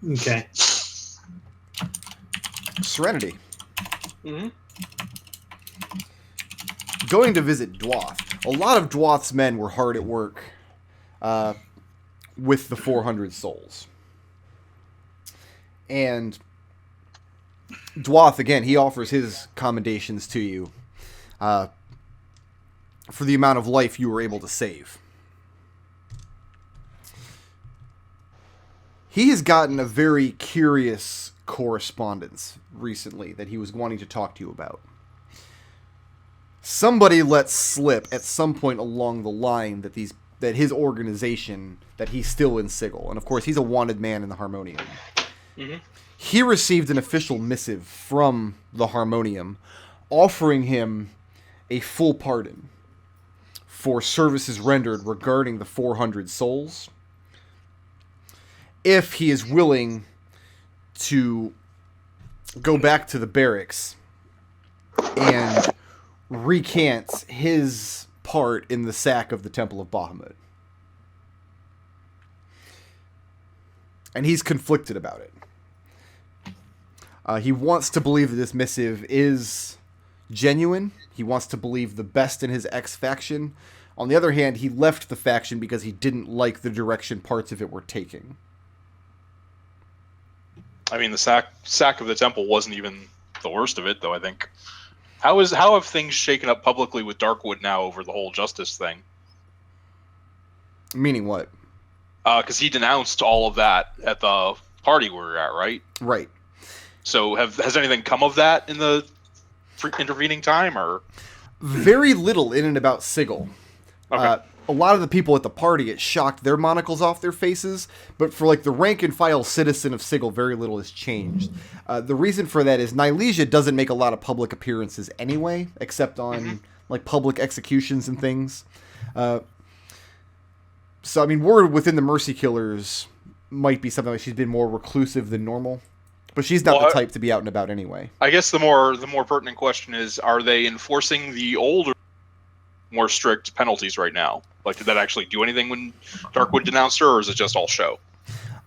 Okay. Serenity. Mm-hmm. Going to visit Dwath. A lot of Dwath's men were hard at work with the 400 souls. And Dwath, again, he offers his commendations to you for the amount of life you were able to save. He has gotten a very curious correspondence recently that he was wanting to talk to you about. Somebody let slip at some point along the line that his organization, that he's still in Sigil. And of course, he's a wanted man in the Harmonium. Mm-hmm. He received an official missive from the Harmonium offering him a full pardon for services rendered regarding the 400 souls if he is willing to go back to the barracks and recant his part in the sack of the Temple of Bahamut. And he's conflicted about it. He wants to believe that this missive is genuine. He wants to believe the best in his ex-faction. On the other hand, he left the faction because he didn't like the direction parts of it were taking. I mean, the sack of the temple wasn't even the worst of it, though, I think. How have things shaken up publicly with Darkwood now over the whole justice thing? Meaning what? Because he denounced all of that at the party we were at, right? Right. So has anything come of that in the intervening time, or? Very little in and about Sigil. Okay. A lot of the people at the party, it shocked their monocles off their faces, but for like the rank and file citizen of Sigil, very little has changed. The reason for that is Nylesia doesn't make a lot of public appearances anyway, except on like public executions and things. So I mean, word within the Mercy Killers might be something like she's been more reclusive than normal, but she's not the type to be out and about anyway. I guess the more pertinent question is: are they enforcing the older, more strict penalties right now? Like, did that actually do anything when Darkwood denounced her, or is it just all show?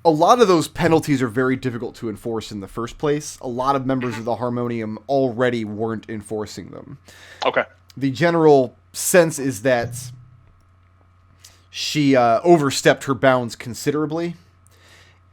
A lot of those penalties are very difficult to enforce in the first place. A lot of members of the Harmonium already weren't enforcing them. Okay. The general sense is that she overstepped her bounds considerably,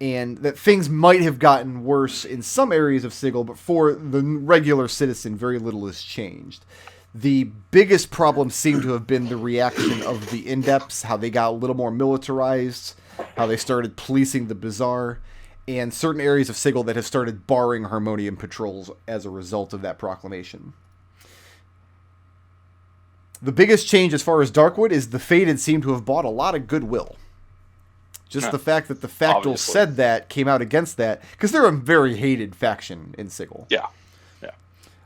and that things might have gotten worse in some areas of Sigil, but for the regular citizen, very little has changed. The biggest problem seemed to have been the reaction of the Indepts, how they got a little more militarized, how they started policing the Bazaar, and certain areas of Sigil that have started barring Harmonium patrols as a result of that proclamation. The biggest change as far as Darkwood is the Faded seem to have bought a lot of goodwill. Just the fact that the Factual said that came out against that, because they're a very hated faction in Sigil. Yeah.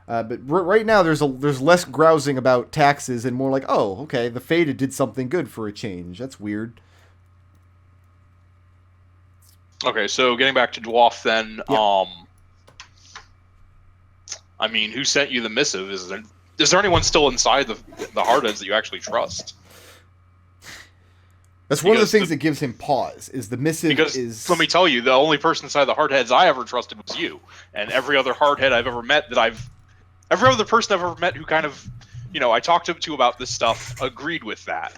But right now, there's less grousing about taxes and more like, oh, okay, the Faded did something good for a change. That's weird. Okay, so getting back to Dwarf then, Yep. I mean, who sent you the missive? Is there anyone still inside the Hardheads that you actually trust? That's one of the things that gives him pause, is the missive is... Let me tell you, the only person inside the Hardheads I ever trusted was you. And every other Hardhead I've ever met every other person I've ever met who kind of, I talked to about this stuff, agreed with that.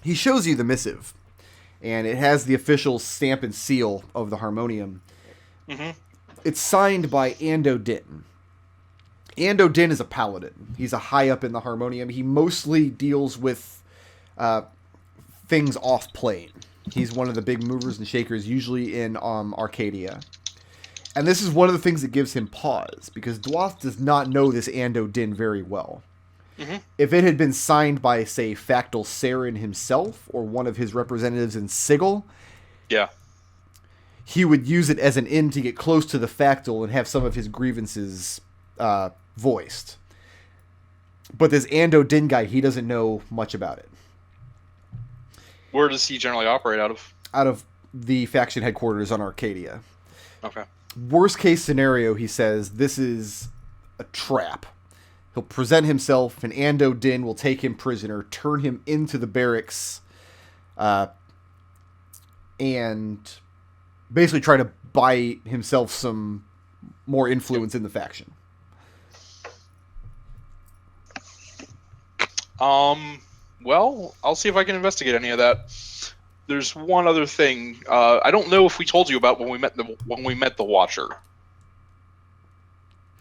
He shows you the missive, and it has the official stamp and seal of the Harmonium. Mm-hmm. It's signed by Ando Din. Ando Din is a paladin. He's a high up in the Harmonium. He mostly deals with things off-plane. He's one of the big movers and shakers, usually in Arcadia. And this is one of the things that gives him pause, because Dwath does not know this Ando Din very well. Mm-hmm. If it had been signed by, say, Factal Saren himself, or one of his representatives in Sigil, he would use it as an in to get close to the Factal and have some of his grievances voiced. But this Ando Din guy, he doesn't know much about it. Where does he generally operate out of? Out of the faction headquarters on Arcadia. Okay. Worst case scenario, he says, this is a trap. He'll present himself, and Ando Din will take him prisoner, turn him into the barracks, and basically try to buy himself some more influence in the faction. Well, I'll see if I can investigate any of that. There's one other thing. I don't know if we told you about when we met the Watcher.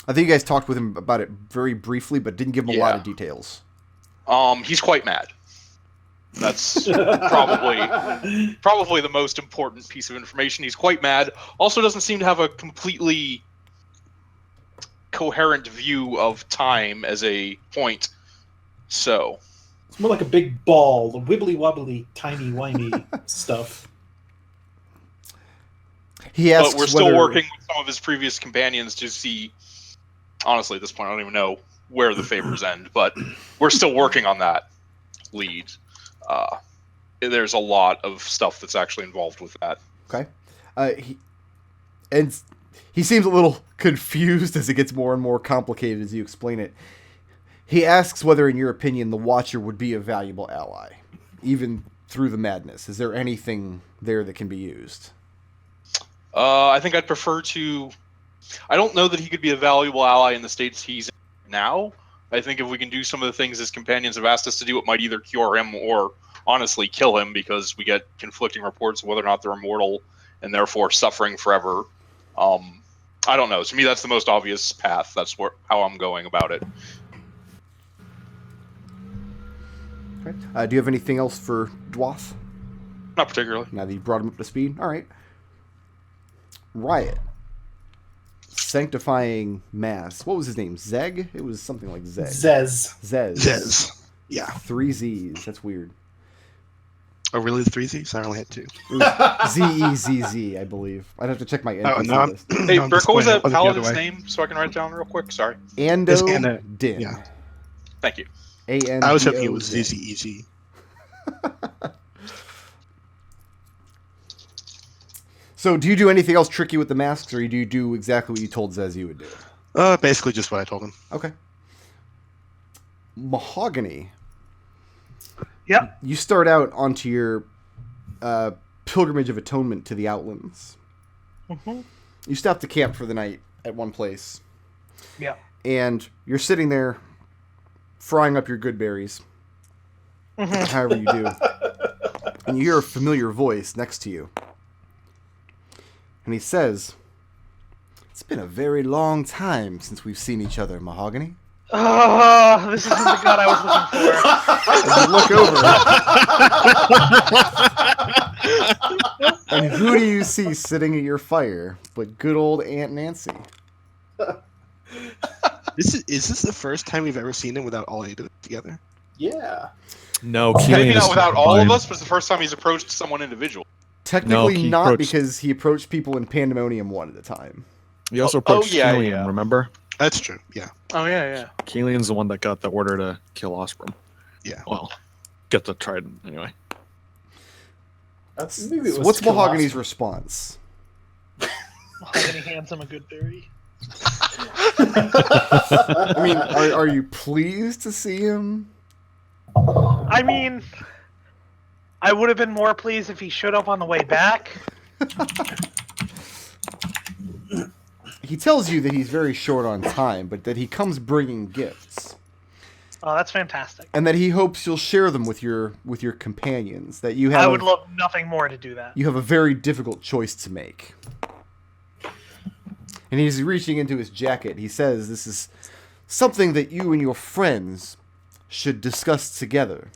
I think you guys talked with him about it very briefly, but didn't give him a lot of details. He's quite mad. That's probably the most important piece of information. He's quite mad. Also doesn't seem to have a completely coherent view of time as a point. So it's more like a big ball, the wibbly wobbly, tiny whiny stuff. He asks, but we're still working with some of his previous companions to see. Honestly, at this point, I don't even know where the favors end, but we're still working on that lead. There's a lot of stuff that's actually involved with that. Okay. He seems a little confused as it gets more and more complicated as you explain it. He asks whether, in your opinion, the Watcher would be a valuable ally, even through the madness. Is there anything there that can be used? I think I'd prefer to... I don't know that he could be a valuable ally in the states he's in now. I think if we can do some of the things his companions have asked us to do, it might either cure him or honestly kill him, because we get conflicting reports of whether or not they're immortal and therefore suffering forever. I don't know. To me, that's the most obvious path. That's how I'm going about it. Okay. Do you have anything else for Dwath? Not particularly. Now that you brought him up to speed? All right. Riot. Sanctifying Mass. What was his name? Zeg? It was something like Zeg. Zez. Yeah. 3 Z's. That's weird. Oh, really? The 3 Z's? I only had 2. It was Z-E-Z-Z, I believe. I'd have to check my NPC list. Hey, Brick, what was that paladin's name so I can write it down real quick? Sorry. Ando Din. Yeah. Thank you. A-N-D-O-Z. I was hoping it was Z-Z-E-Z. So, do you do anything else tricky with the masks, or do you do exactly what you told Zez you would do? Basically just what I told him. Okay. Mahogany. Yep. You start out onto your pilgrimage of atonement to the Outlands. Mm-hmm. You stop to camp for the night at one place. Yeah. And you're sitting there frying up your good berries. Mm-hmm. However you do. And you hear a familiar voice next to you. And he says, "It's been a very long time since we've seen each other, Mahogany." Oh, this isn't the god I was looking for. And who do you see sitting at your fire but good old Aunt Nancy? Is this the first time we've ever seen him without all 8 of them together? Yeah. No, Maybe Kelian not is without all fine. of us, but it's the first time he's approached someone individual. Technically he not, approached- because he approached people in Pandemonium one at a time. We also approached yeah, Kelian, yeah. remember? That's true, yeah. Oh, yeah. Kelian's the one that got the order to kill Osprey. Yeah. Well, get the trident, anyway. Maybe it was What's to kill Mahogany's Oscar. response? Mahogany hands him a good berry. I mean, are you pleased to see him? I mean, I would have been more pleased if he showed up on the way back. He tells you that he's very short on time, but that he comes bringing gifts. Oh, that's fantastic. And that he hopes you'll share them with your companions. That you have I would love nothing more to do that. you have a very difficult choice to make. And he's reaching into his jacket. He says this is something that you and your friends should discuss together.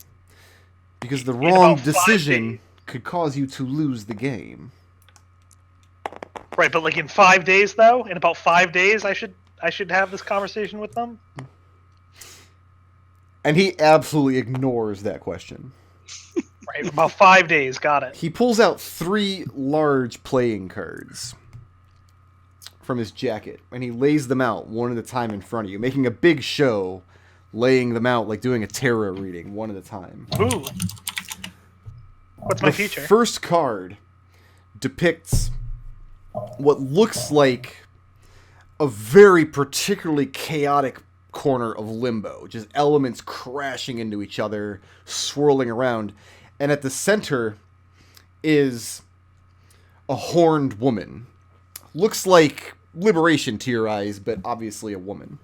Because the wrong about 5 decision days. could cause you to lose the game. Right, but like in 5 days, though, in about 5 days, I should have this conversation with them. And he absolutely ignores that question. Right, about 5 days. Got it. He pulls out 3 large playing cards from his jacket, and he lays them out one at a time in front of you, making a big show, laying them out like doing a tarot reading one at a time. Ooh. What's my The feature? first card depicts what looks like a very particularly chaotic corner of limbo, just elements crashing into each other, swirling around, and at the center is a horned woman. Looks like liberation to your eyes, but obviously a woman.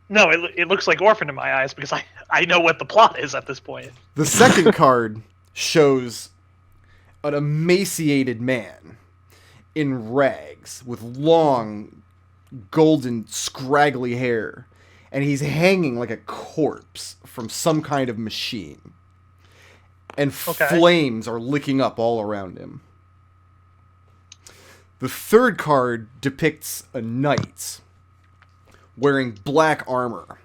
No, it looks like Orphan in my eyes because I know what the plot is at this point. The second card shows an emaciated man in rags with long, golden, scraggly hair, and he's hanging like a corpse from some kind of machine. And flames are licking up all around him. The third card depicts a knight wearing black armor,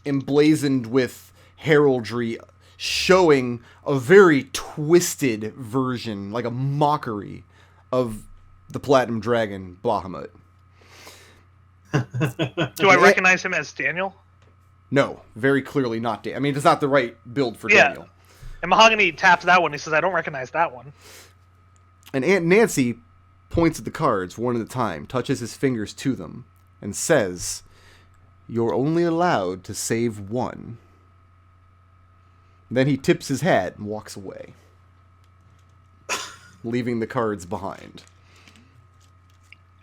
emblazoned with heraldry, showing a very twisted version, like a mockery, of the Platinum Dragon Bahamut. Do I recognize him as Daniel? No, very clearly not Daniel. I mean, it's not the right build for Daniel. And Mahogany taps that one. He says, I don't recognize that one. And Aunt Nancy points at the cards one at a time, touches his fingers to them, and says, "You're only allowed to save one." Then he tips his hat and walks away, leaving the cards behind.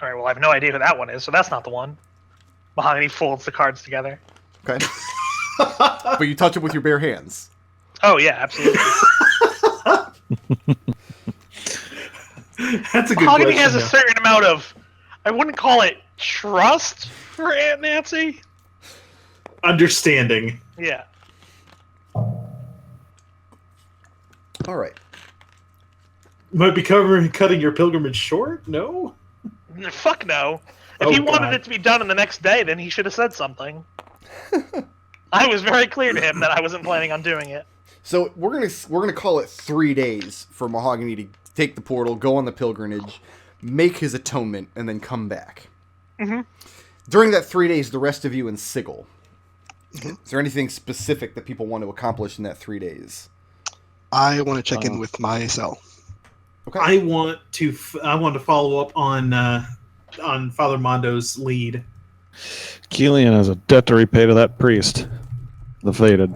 All right, well, I have no idea who that one is, so that's not the one. Mahogany folds the cards together. Okay. But you touch it with your bare hands. Oh, yeah, absolutely. That's a good Mahogany question. has a though. certain amount of, I wouldn't call it trust for Aunt Nancy. Understanding. Yeah. All right. Might be cutting your pilgrimage short? No? Fuck no. If Oh, he wanted God. it to be done in the next day, then he should have said something. I was very clear to him that I wasn't planning on doing it. So we're gonna call it 3 days for Mahogany to take the portal, go on the pilgrimage, make his atonement, and then come back. Mm-hmm. During that 3 days, the rest of you in Sigil. Is there anything specific that people want to accomplish in that 3 days? I want to check in with my cell. Okay. I want to follow up on Father Mondo's lead. Kelian has a debt to repay to that priest, the Fated.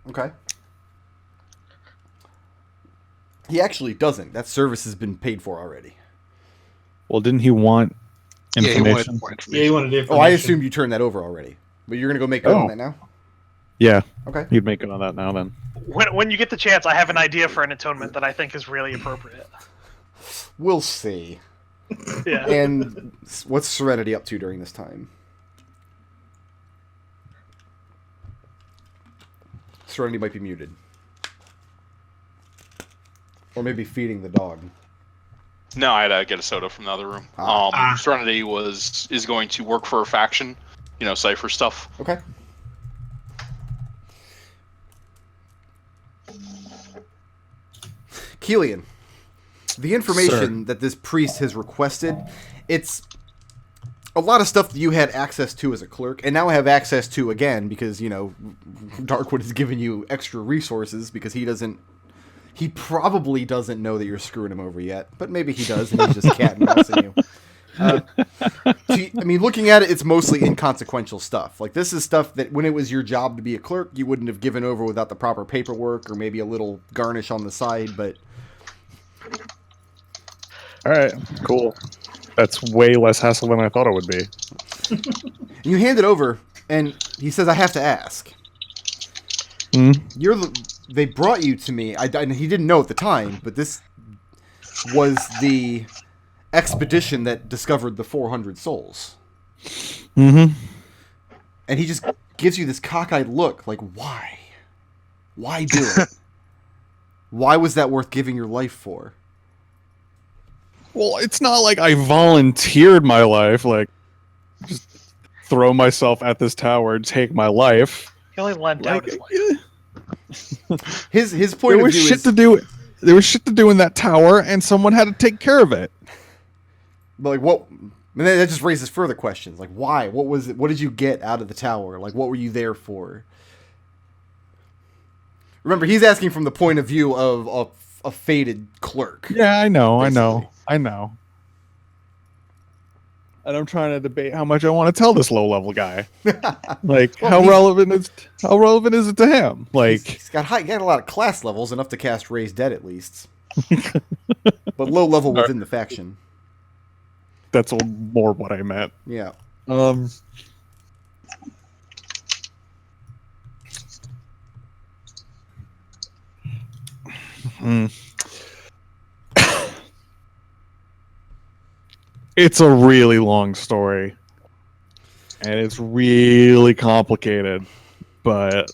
Okay. He actually doesn't. That service has been paid for already. Well, didn't he want Yeah, he information? wanted more Yeah, information. you wanted information. Oh, I assumed you turned that over already. But you're going to go make good on Oh. that now? Yeah, Okay. he'd make it on that now then. When you get the chance, I have an idea for an atonement that I think is really appropriate. We'll see. Yeah. And what's Serenity up to during this time? Serenity might be muted. Or maybe feeding the dog. No, I had to get a soda from the other room. Serenity is going to work for a faction, Cypher stuff. Okay. Kelian, the information that this priest has requested, it's a lot of stuff that you had access to as a clerk, and now have access to again because, Darkwood has given you extra resources because he probably doesn't know that you're screwing him over yet, but maybe he does, and he's just cat and mousing you. Looking at it, it's mostly inconsequential stuff. Like, this is stuff that when it was your job to be a clerk, you wouldn't have given over without the proper paperwork or maybe a little garnish on the side, but... All right, cool. That's way less hassle than I thought it would be. You hand it over, and he says, "I have to ask. Hmm? They brought you to me. He didn't know at the time, but this was the expedition that discovered the 400 souls." Mm-hmm. And he just gives you this cockeyed look, like, why? Why do it? Why was that worth giving your life for? Well, it's not like I volunteered my life, like, just throw myself at this tower and take my life. He only lent out his life. His point There of was view shit is... to do. There was shit to do in that tower, and someone had to take care of it. But like, what? And then that just raises further questions. Like, why? What was it? What did you get out of the tower? Like, what were you there for? Remember, he's asking from the point of view of a fated clerk. Yeah, I know. Basically. And I'm trying to debate how much I want to tell this low-level guy. Like, Well, how relevant is it to him? Like, He's got a lot of class levels, enough to cast Raise Dead at least. but low level within the faction. That's more what I meant. Yeah. It's a really long story, and it's really complicated, but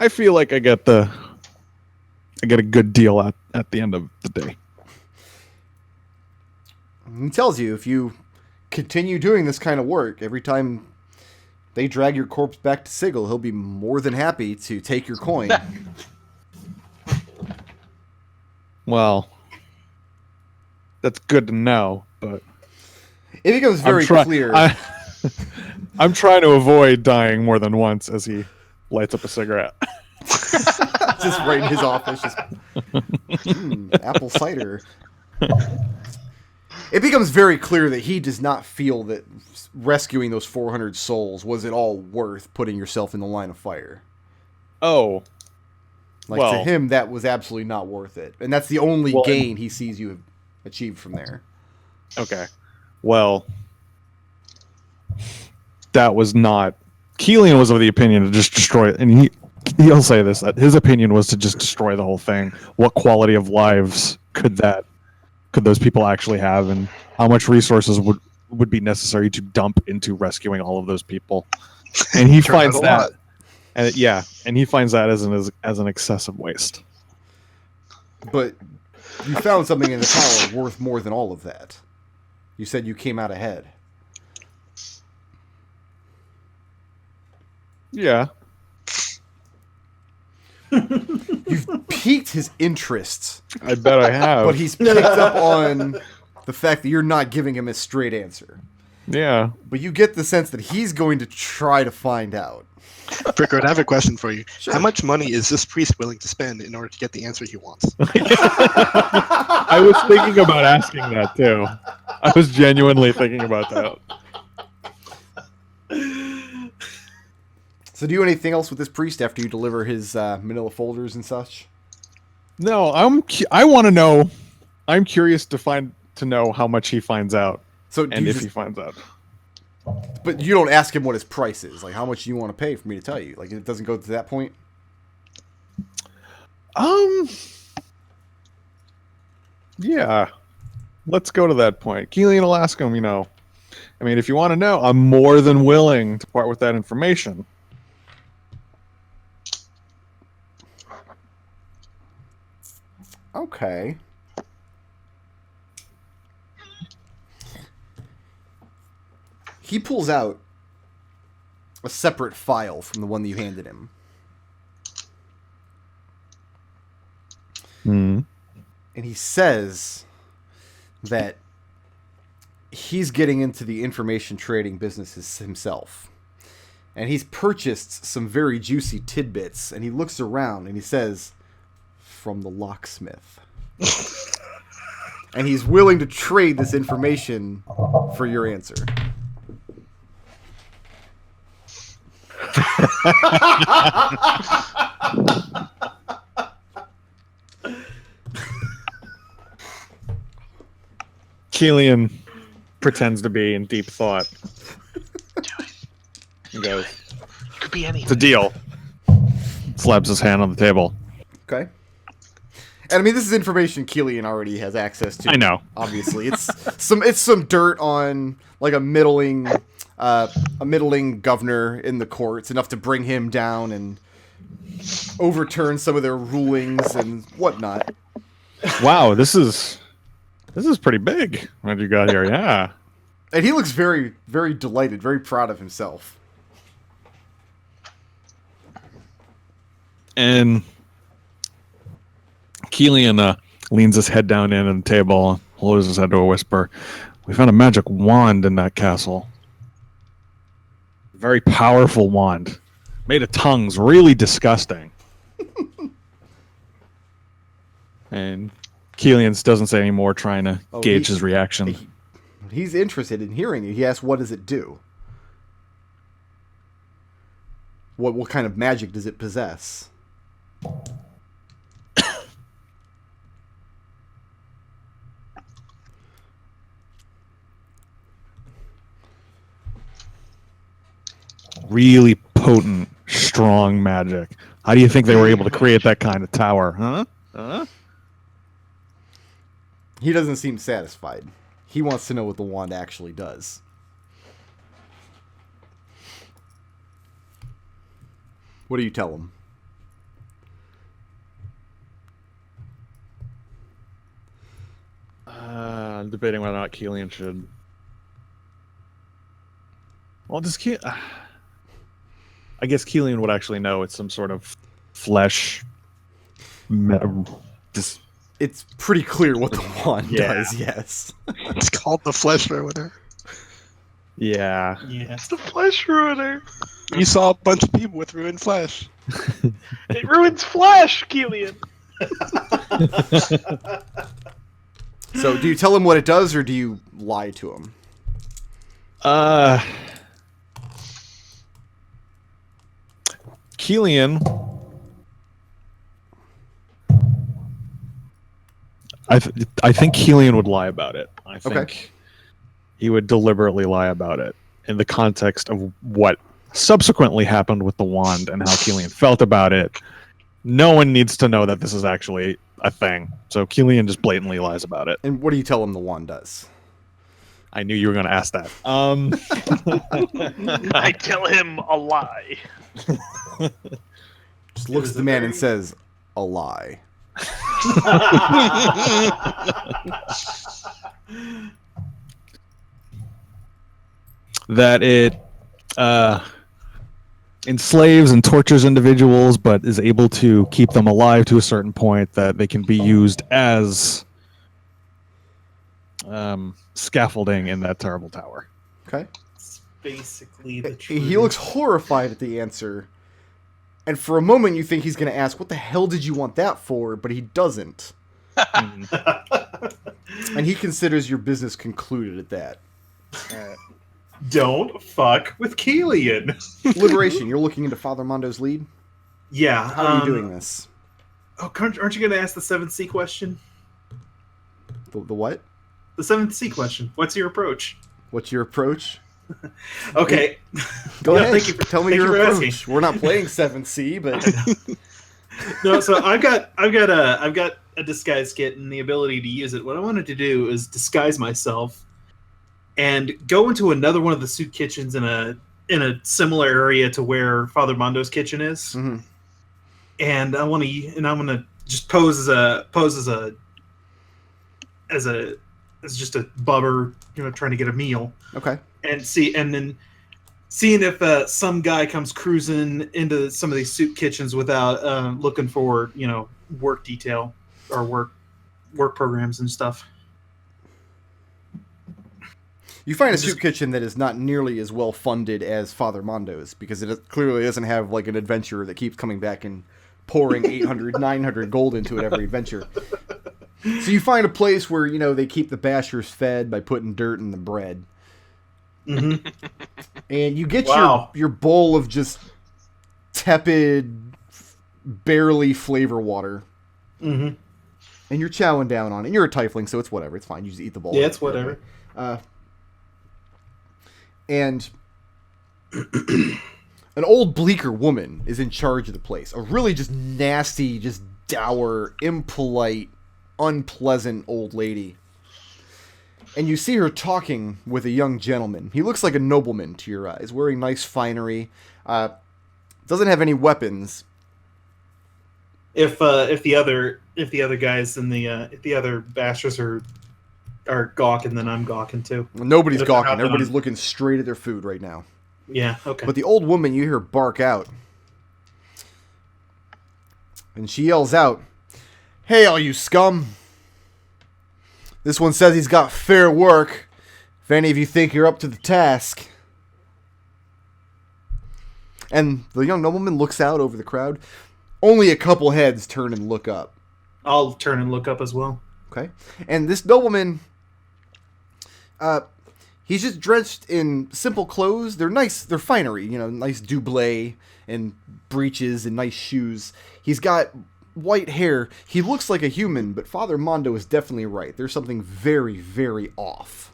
I feel like I get a good deal at the end of the day. He tells you if you continue doing this kind of work, every time they drag your corpse back to Sigil, he'll be more than happy to take your coin. Well, that's good to know, but It becomes very clear. I'm trying to avoid dying more than once as he lights up a cigarette. Just right in his office. Just, apple cider. It becomes very clear that he does not feel that rescuing those 400 souls was at all worth putting yourself in the line of fire. Oh. Like, to him, that was absolutely not worth it. And that's the only gain he sees you have achieved from there. Okay. Well, that was not... Kelian was of the opinion to just destroy it, and he'll say this, that his opinion was to just destroy the whole thing. What quality of lives could those people actually have, and how much resources would be necessary to dump into rescuing all of those people? And he finds that, and he finds that as an excessive waste. But you found something in the tower worth more than all of that. You said you came out ahead. Yeah. You've piqued his interests. I bet I have. But he's picked up on the fact that you're not giving him a straight answer. Yeah. But you get the sense that he's going to try to find out. Brickard, I have a question for you. Sure. How much money is this priest willing to spend in order to get the answer he wants? I was thinking about asking that too. I was genuinely thinking about that. So do you do anything else with this priest after you deliver his manila folders and such? No, I want to know. I'm curious to know how much he finds out, so and if he finds out. But you don't ask him what his price is. Like, how much do you want to pay for me to tell you? Like, it doesn't go to that point? Yeah. Let's go to that point. Kelian will ask him, I mean, if you want to know, I'm more than willing to part with that information. Okay. He pulls out a separate file from the one that you handed him. Hmm. And he says that he's getting into the information trading business himself. And he's purchased some very juicy tidbits. And he looks around and he says, from the locksmith. And he's willing to trade this information for your answer. Kelian pretends to be in deep thought. He goes, It could be anything. it's a deal. Slaps his hand on the table. Okay. And I mean, this is information Kelian already has access to. I know. Obviously, it's some dirt on like a middling governor in the courts, enough to bring him down and overturn some of their rulings and whatnot. Wow, this is pretty big. What you got here? Yeah. And he looks very, very delighted, very proud of himself. And Kelian leans his head down in on the table, lowers his head to a whisper. We found a magic wand in that castle. Very powerful wand. Made of tongues. Really disgusting. And Kelian doesn't say any more, trying to gauge his reaction. He's interested in hearing it. He asks, what does it do? What kind of magic does it possess? really potent, strong magic. How do you think they were able to create that kind of tower, huh? Huh? He doesn't seem satisfied. He wants to know what the wand actually does. What do you tell him? I'm debating whether or not Kelian should. Well, I guess Kelian would actually know it's some sort of flesh. It's pretty clear what the wand does, yes. It's called the Flesh Ruiner. Yeah. It's the Flesh Ruiner. You saw a bunch of people with ruined flesh. It ruins flesh, Kelian. So, do you tell him what it does, or do you lie to him? Kelian. I think Kelian would lie about it. I think he would deliberately lie about it in the context of what subsequently happened with the wand and how Kelian felt about it. No one needs to know that this is actually a thing. So Kelian just blatantly lies about it. And what do you tell him the wand does? I knew you were going to ask that. I tell him a lie. Just looks at the man and says, a lie. That it enslaves and tortures individuals, but is able to keep them alive to a certain point, that they can be used as scaffolding in that terrible tower. Okay. It's basically the truth. He looks horrified at the answer. And for a moment you think he's going to ask, what the hell did you want that for? But he doesn't. And he considers your business concluded at that. Don't fuck with Kelian. Liberation, you're looking into Father Mondo's lead? Yeah. How are you doing this? Oh, aren't you going to ask the 7th C question? The what? The 7th C question. What's your approach? What's your approach? Okay. Go Yeah, ahead. thank you for- Tell me thank your you for approach. asking. We're not playing 7C, but No, so I've got a disguise kit and the ability to use it. What I wanted to do is disguise myself and go into another one of the soup kitchens in a similar area to where Father Mondo's kitchen is. Mhm. And I'm gonna just pose as just a bubber, trying to get a meal. okay. And then seeing if some guy comes cruising into some of these soup kitchens without looking for work detail or work programs and stuff. You find a soup kitchen that is not nearly as well funded as Father Mondo's, because it clearly doesn't have like an adventurer that keeps coming back and pouring 800, 900 gold into it every adventure. So you find a place where, they keep the bashers fed by putting dirt in the bread. Mm-hmm. And you get Wow. your bowl of just tepid, barely flavor water. Mm-hmm. And you're chowing down on it. You're a tiefling, so it's whatever. It's fine. You just eat the bowl. Yeah, it's whatever. And an old bleaker woman is in charge of the place. A really just nasty, just dour, impolite, unpleasant old lady. And you see her talking with a young gentleman. He looks like a nobleman to your eyes, wearing nice finery. Doesn't have any weapons. If the other guys and if the other bastards are gawking, then I'm gawking too. Nobody's But if they're gawking. not, then Everybody's I'm- looking straight at their food right now. Yeah. Okay. But the old woman, you hear her bark out. And she yells out, "Hey, all you scum! This one says he's got fair work. If any of you think you're up to the task." And the young nobleman looks out over the crowd. Only a couple heads turn and look up. I'll turn and look up as well. Okay? And this nobleman, he's just dressed in simple clothes. They're nice. They're finery, nice doublé and breeches and nice shoes. He's got white hair. He looks like a human, but Father Mondo is definitely right. There's something very, very off.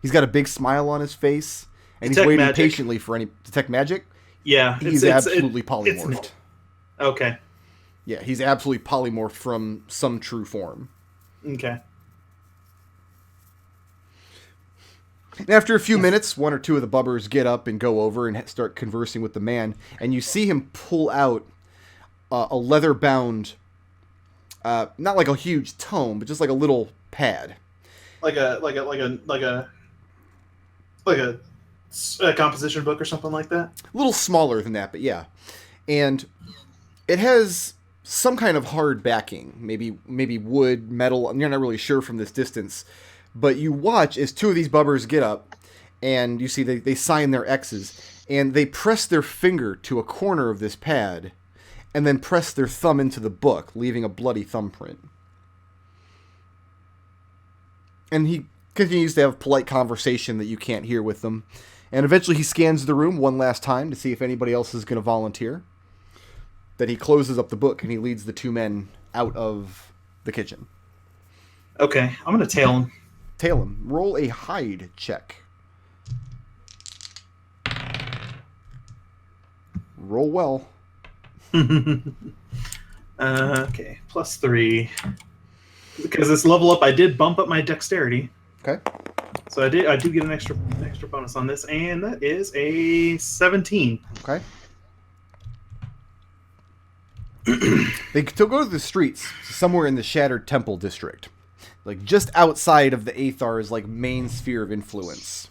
He's got a big smile on his face, and he's Detect waiting magic. patiently for any detect magic. Yeah, He's absolutely polymorphed. Okay. Yeah, he's absolutely polymorphed from some true form. Okay. And after a few minutes, one or two of the bubbers get up and go over and start conversing with the man, and you see him pull out a leather-bound, not like a huge tome, but just like a little pad. Like a composition book or something like that. A little smaller than that, but yeah. And it has some kind of hard backing, maybe wood, metal. You're not really sure from this distance, but you watch as two of these bubbers get up, and you see they sign their X's, and they press their finger to a corner of this pad, and then press their thumb into the book, leaving a bloody thumbprint. And he continues to have polite conversation that you can't hear with them. And eventually he scans the room one last time to see if anybody else is going to volunteer. Then he closes up the book and he leads the two men out of the kitchen. Okay, I'm going to tail him. Tail him. Roll a hide check. Roll well. Okay, +3. Because this level up, I did bump up my dexterity. Okay. So I do get an extra bonus on this, and that is a 17. Okay. They still go to the streets, somewhere in the Shattered Temple district, like just outside of the Aethar's like main sphere of influence.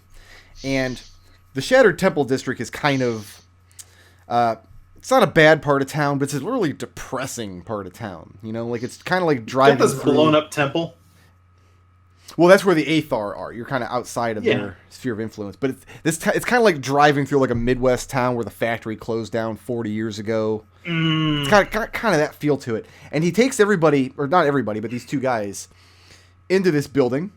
And the Shattered Temple district is kind of, it's not a bad part of town, but it's a really depressing part of town. You know, like it's kind of like driving Got this through. blown up temple. Well, that's where the Aethar are. You're kind of outside of their sphere of influence. But it's kind of like driving through like a Midwest town where the factory closed down 40 years ago. It's kind of that feel to it. And he takes everybody, or not everybody, but these two guys, into this building,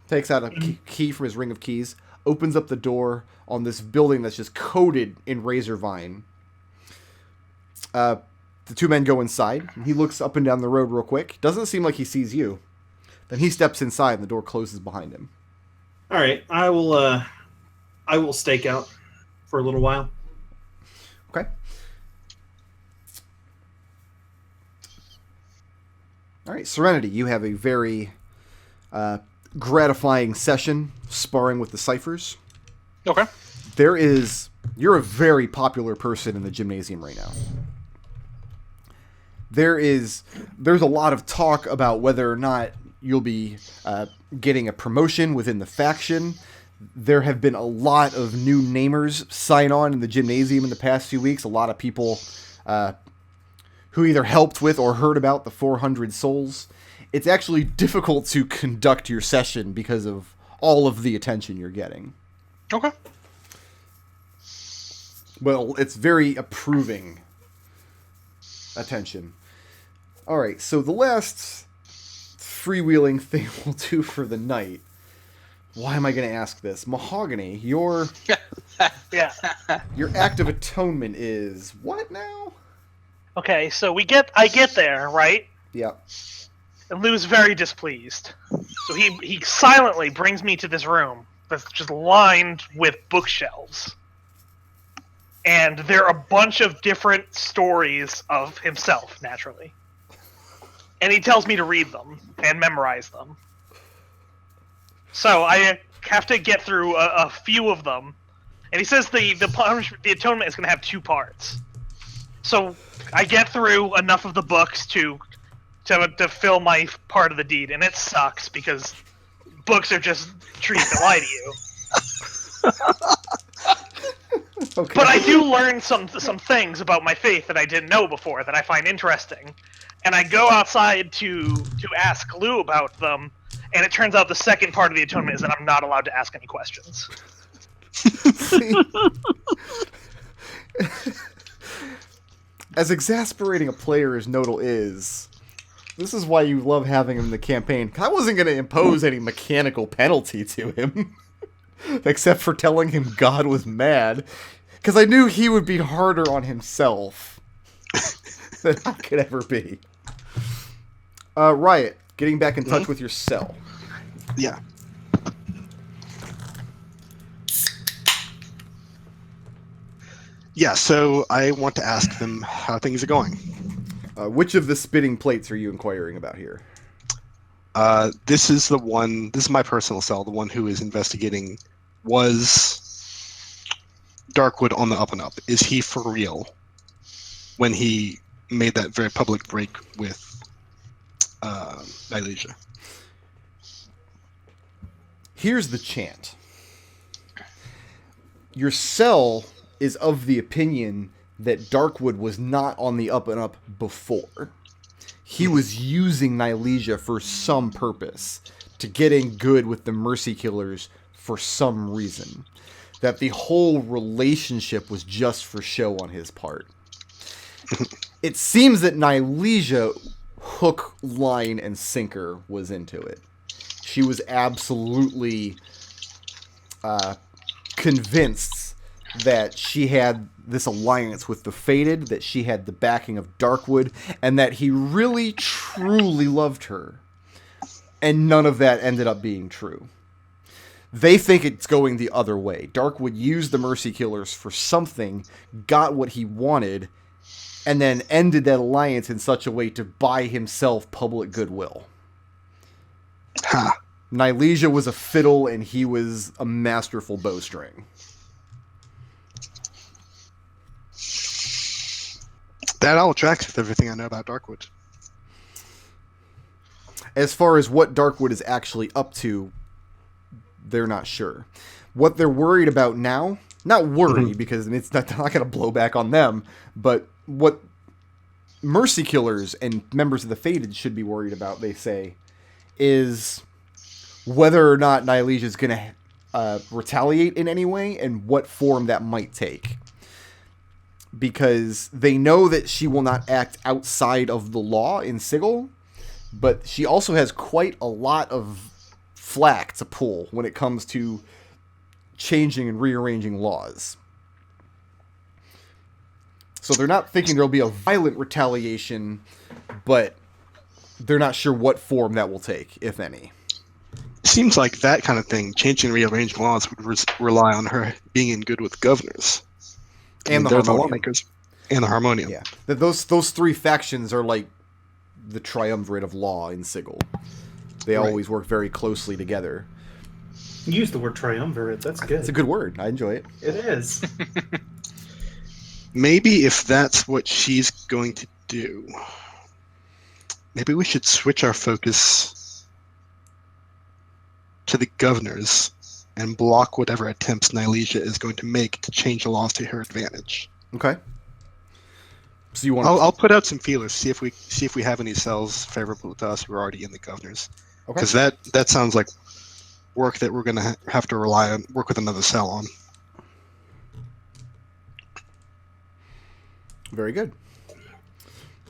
takes out a key from his ring of keys, opens up the door on this building that's just coated in razor vine. The two men go inside. And he looks up and down the road real quick. Doesn't seem like he sees you. Then he steps inside and the door closes behind him. All right, I will stake out for a little while. Okay. All right, Serenity, you have a very gratifying session sparring with the ciphers. Okay. You're a very popular person in the gymnasium right now. There's a lot of talk about whether or not you'll be getting a promotion within the faction. There have been a lot of new namers sign on in the gymnasium in the past few weeks. A lot of people who either helped with or heard about the 400 souls. It's actually difficult to conduct your session because of all of the attention you're getting. Okay. Well, it's very approving attention. All right, so the last freewheeling thing we'll do for the night. Why am I going to ask this? Mahogany, your act of atonement is what now? Okay, so I get there, right? Yeah. And Lou's very displeased. So he silently brings me to this room that's just lined with bookshelves. And there are a bunch of different stories of himself, naturally. And he tells me to read them and memorize them. So I have to get through a few of them. And he says the atonement is going to have 2 parts. So I get through enough of the books to fill my part of the deed, and it sucks because books are just trees that lie to you. Okay. But I do learn some things about my faith that I didn't know before that I find interesting. And I go outside to ask Lou about them, and it turns out the second part of the atonement is that I'm not allowed to ask any questions. As exasperating a player as Nodal is, this is why you love having him in the campaign. I wasn't going to impose any mechanical penalty to him, except for telling him God was mad, because I knew he would be harder on himself than I could ever be. Riot, getting back in touch with your cell. Yeah. Yeah, so I want to ask them how things are going. Which of the spitting plates are you inquiring about here? This is the one. This is my personal cell. The one who is investigating was Darkwood on the up and up. Is he for real? When he made that very public break with Nilesia. Here's the chant. Your cell is of the opinion that Darkwood was not on the up and up before. He was using Nilesia for some purpose, to get in good with the Mercy Killers for some reason. That the whole relationship was just for show on his part. It seems that Nilesia, hook, line, and sinker, was into it. She was absolutely convinced that she had this alliance with the Fated, that she had the backing of Darkwood, and that he really, truly loved her. And none of that ended up being true. They think it's going the other way. Darkwood used the Mercy Killers for something, got what he wanted, and then ended that alliance in such a way to buy himself public goodwill. Ha. Nilesia was a fiddle, and he was a masterful bowstring. That all tracks with everything I know about Darkwood. As far as what Darkwood is actually up to, they're not sure. What they're worried about now, not worry, because it's not going to blow back on them, but what Mercy Killers and members of the Fated should be worried about, they say, is whether or not Nilesia is going to retaliate in any way and what form that might take. Because they know that she will not act outside of the law in Sigil, but she also has quite a lot of flack to pull when it comes to changing and rearranging laws. So they're not thinking there'll be a violent retaliation, but they're not sure what form that will take, if any. Seems like that kind of thing, changing and rearranging laws, would rely on her being in good with governors. And the they're Harmonium. lawmakers. And the Harmonium. Yeah. Those three factions are like the triumvirate of law in Sigil. They always work very closely together. Use the word triumvirate. That's good. It's a good word. I enjoy it. It is. Maybe if that's what she's going to do, maybe we should switch our focus to the governors and block whatever attempts Nilesia is going to make to change the laws to her advantage. Okay. So you want? I'll put out some feelers, see if we have any cells favorable to us who are already in the governors, because that sounds like work that we're going to have to work with another cell on. Very good.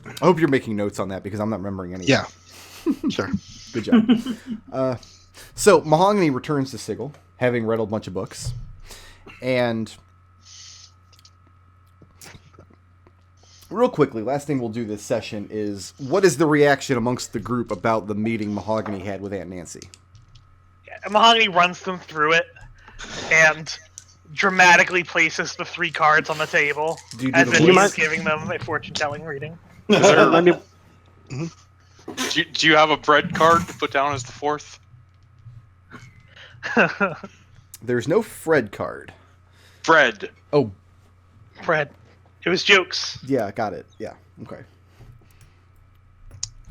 I hope you're making notes on that because I'm not remembering anything. Yeah, sure. Good job. So Mahogany returns to Sigil, having read a bunch of books, and real quickly, last thing we'll do this session is, what is the reaction amongst the group about the meeting Mahogany had with Aunt Nancy? Yeah, Mahogany runs them through it and dramatically places the 3 cards on the table as if he's giving them a fortune-telling reading. Do you have a bread card to put down as the 4th? There's no Fred card. Fred. Oh, Fred. It was jokes. yeah, got it. Yeah, okay.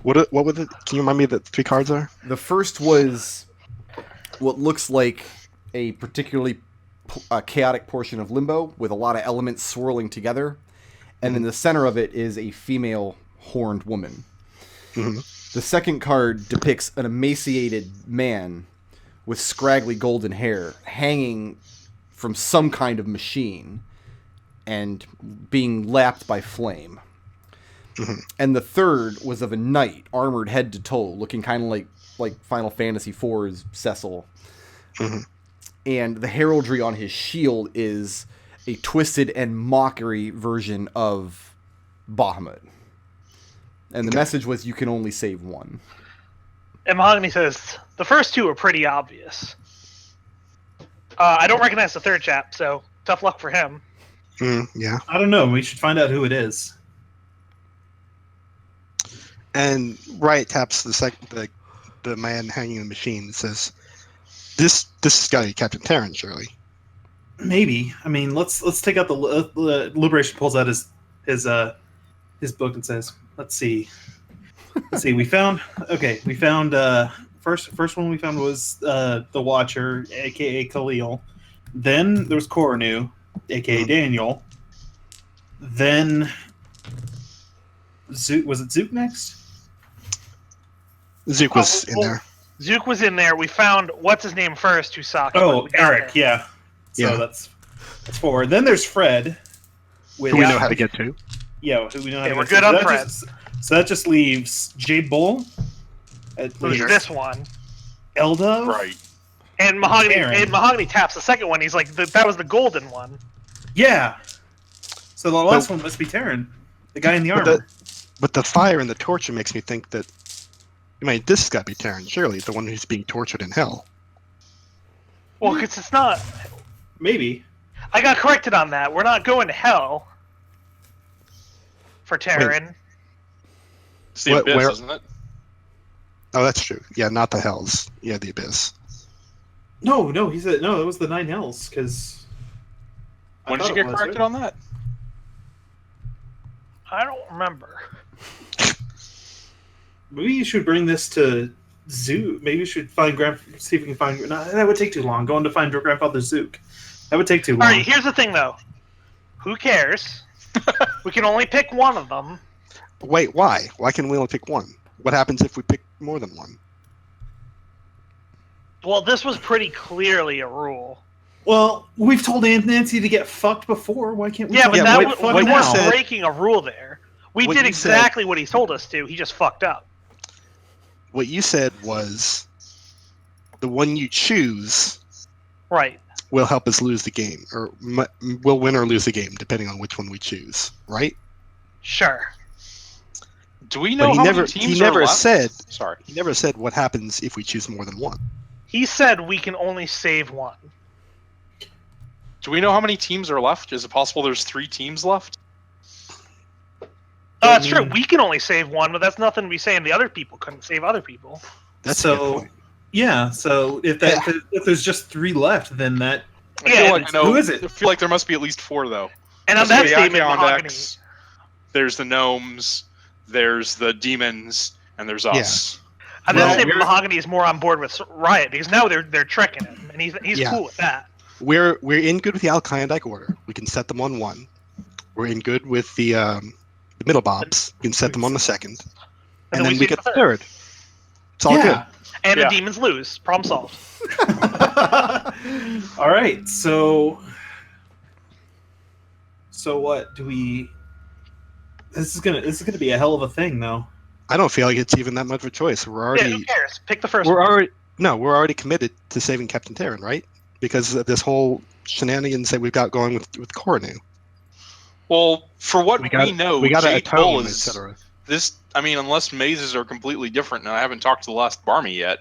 What were the? Can you remind me what the 3 cards are? The first was what looks like a particularly chaotic portion of Limbo with a lot of elements swirling together, and in the center of it is a female horned woman. Mm-hmm. The second card depicts an emaciated man with scraggly golden hair hanging from some kind of machine and being lapped by flame. Mm-hmm. And the third was of a knight, armored head to toe, looking kind of like Final Fantasy IV's Cecil. Mm-hmm. And the heraldry on his shield is a twisted and mockery version of Bahamut. And the message was, you can only save one. And Mahogany says, the first 2 are pretty obvious. I don't recognize the third chap, so tough luck for him. Yeah. I don't know. We should find out who it is. And Riot taps the man hanging in the machine and says, "This has got to be Captain Terran, surely." Maybe. I mean, let's take out the Liberation pulls out his book and says, "Let's see. We found first one we found was the Watcher, aka Khalil. Then there was Koranu, aka Daniel. Then Zook, was it Zook next? Zook was in there. Zook was in there. We found what's his name first, who sucked. Oh, Eric. Yeah. So Yeah. that's 4. Then there's Fred. With, Who we know how to get to. Yeah, who we know how Okay, to we're get good to. on So Fred. So that just leaves Jade Bull. Who's this one? Elda. Right. And Mahogany. Aaron. And Mahogany taps the second one. He's like, that was the golden one. Yeah. So the last one must be Terran, the guy in the armor. But the fire and the torture makes me think that. I mean, this has got to be Terran, surely, the one who's being tortured in hell. Well, because it's not. Maybe. I got corrected on that. We're not going to hell for Terran. It's the What- Abyss, where- isn't it? Oh, that's true. Yeah, not the hells. Yeah, the abyss. No, he said no. It was the 9 Hells because. When did you get corrected on that? I don't remember. Maybe you should bring this to Zook. Maybe you should see if we can find. No, that would take too long. Going to find your grandfather Zook. That would take too long. All right, here's the thing, though. Who cares? We can only pick one of them. Wait, why? Why can we only pick one? What happens if we pick more than one? Well, this was pretty clearly a rule. Well, we've told Aunt Nancy to get fucked before. Why can't we? Yeah, tell but her that to get was, fucked we you now? weren't said- breaking a rule there. We what did you said- exactly what he told us to. He just fucked up. What you said was the one you choose Right. will help us lose the game, or will win or lose the game, depending on which one we choose, right? Sure. Do we know But how many teams he never are left? said Sorry. he never said what happens if we choose more than one. He said we can only save one. Do we know how many teams are left? Is it possible there's 3 teams left? That's true. We can only save one, but that's nothing to be saying the other people couldn't save other people. That's a good So point. yeah. So if there's just 3 left, then that. I Yeah, feel like I know. who is it? I feel like there must be at least 4 though. And on There's that the statement, Acheon Mahogany, decks, there's the gnomes, there's the demons, and there's us. on Well, that statement, we're- Mahogany is more on board with Riot because now they're trekking him, and he's Yeah. cool with that. We're in good with the Alkaidike order. We can set them on 1. We're in good with the middle bobs. We can set them on the 2nd, and then we save get the the 3rd. It's all Yeah. And Yeah. the demons lose. Problem solved. All right. So what do we? This is gonna be a hell of a thing, though. good. I don't feel like it's even that much of a choice. We're Yeah, who already cares? Pick the first we're one. already committed to saving Captain Terran, right? Because of this whole shenanigans that we've got going with Koranu. Well, for what We we know, got to Jade Bull atone, is etc. this. I mean, unless mazes are completely different, and I haven't talked to the last Barmy yet.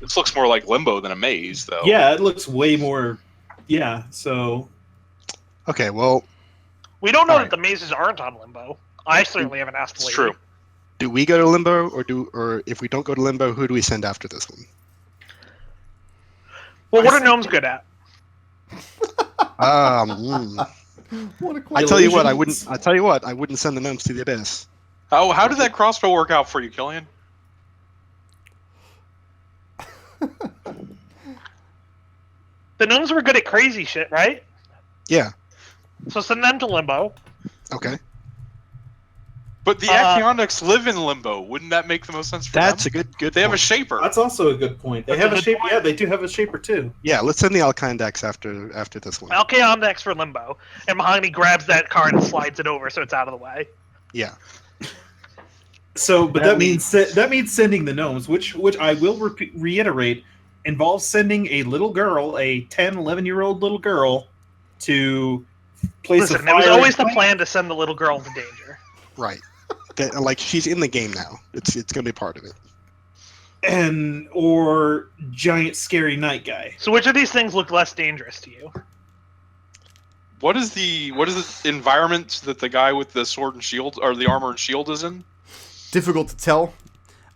This looks more like Limbo than a maze, though. Yeah, it looks way more. Yeah. So Okay, well, We don't know Alright. that the mazes aren't on Limbo. I certainly haven't asked It's lately. true. do we go to Limbo, or if we don't go to Limbo, who do we send after this one? Well, what are gnomes good at? What a I tell you what, Illusions. I wouldn't send the gnomes to the abyss. How did that crossbow work out for you, Kelian? The gnomes were good at crazy shit, right? Yeah. So send them to Limbo. Okay. But the Acheonics live in Limbo. Wouldn't that make the most sense for That's them? a good. They have a point. shaper. that's also a good point. They That's have a a good shaper. point. Yeah, they do have a shaper too. Yeah, let's send the Alkaidikes after this one. Alkaon decks for Limbo. And Mahogany grabs that card and slides it over so it's out of the way. Yeah. So, but That that means sending the gnomes, which I will reiterate, involves sending a little girl, a 10, 11-year-old little girl, to place Listen, a it was fire- always the plan to send the little girl into danger. Right. Like she's in the game now. It's gonna be part of it. or giant scary night guy. So which of these things look less dangerous to you? What is the environment that the guy with the sword and shield, or the armor and shield, is in? Difficult to tell.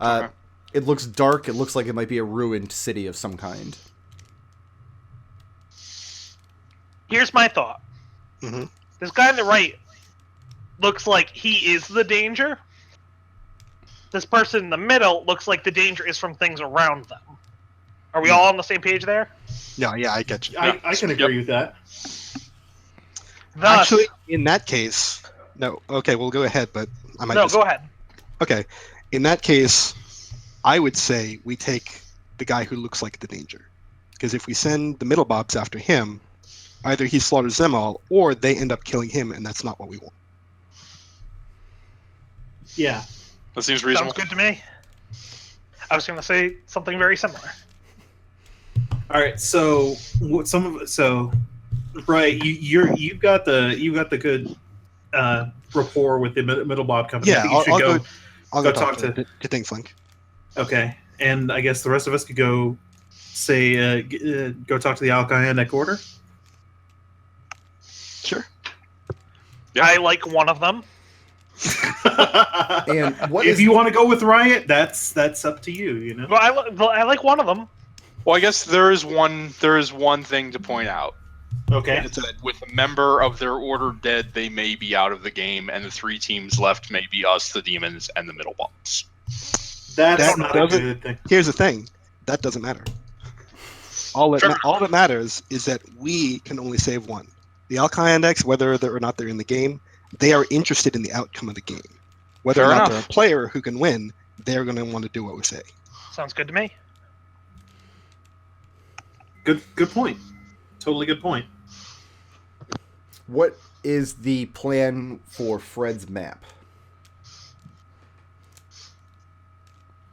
Okay. It looks dark. It looks like it might be a ruined city of some kind. Here's my thought. Mhm. This guy on the right looks like he is the danger. This person in the middle looks like the danger is from things around them. Are we all on the same page there? Yeah, I get you. I can agree with that. Thus, Actually, in that case, no. Okay, we'll go ahead, but I might. no, go ahead. Okay, in that case, I would say we take the guy who looks like the danger, because if we send the middle bobs after him, either he slaughters them all, or they end up killing him, and that's not what we want. Yeah. That seems reasonable. Sounds good to me. I was going to say something very similar. All right. So Right, you've got the good rapport with the middle bob company. I Yeah, think you should I'll go go talk to to. Thinkflink. Okay, and I guess the rest of us could go say go talk to the Alkayandic Order. Sure. Yeah. I like one of them. And what if is you want to go with Riot, that's up to you. You know. Well, I like one of them. Well, I guess there is one thing to point out. Okay. It's that with a member of their order dead, they may be out of the game, and the 3 teams left may be us, the demons, and the middle box. That's That not a doesn't- good thing. Here's the thing. That doesn't matter. All that matters is that we can only save one. The Alkayandex, whether or not they're in the game, they are interested in the outcome of the game. Whether Fair or not enough. they're a player who can win, they're going to want to do what we say. Sounds good to me. Good point. Totally good point. what is the plan for Fred's map?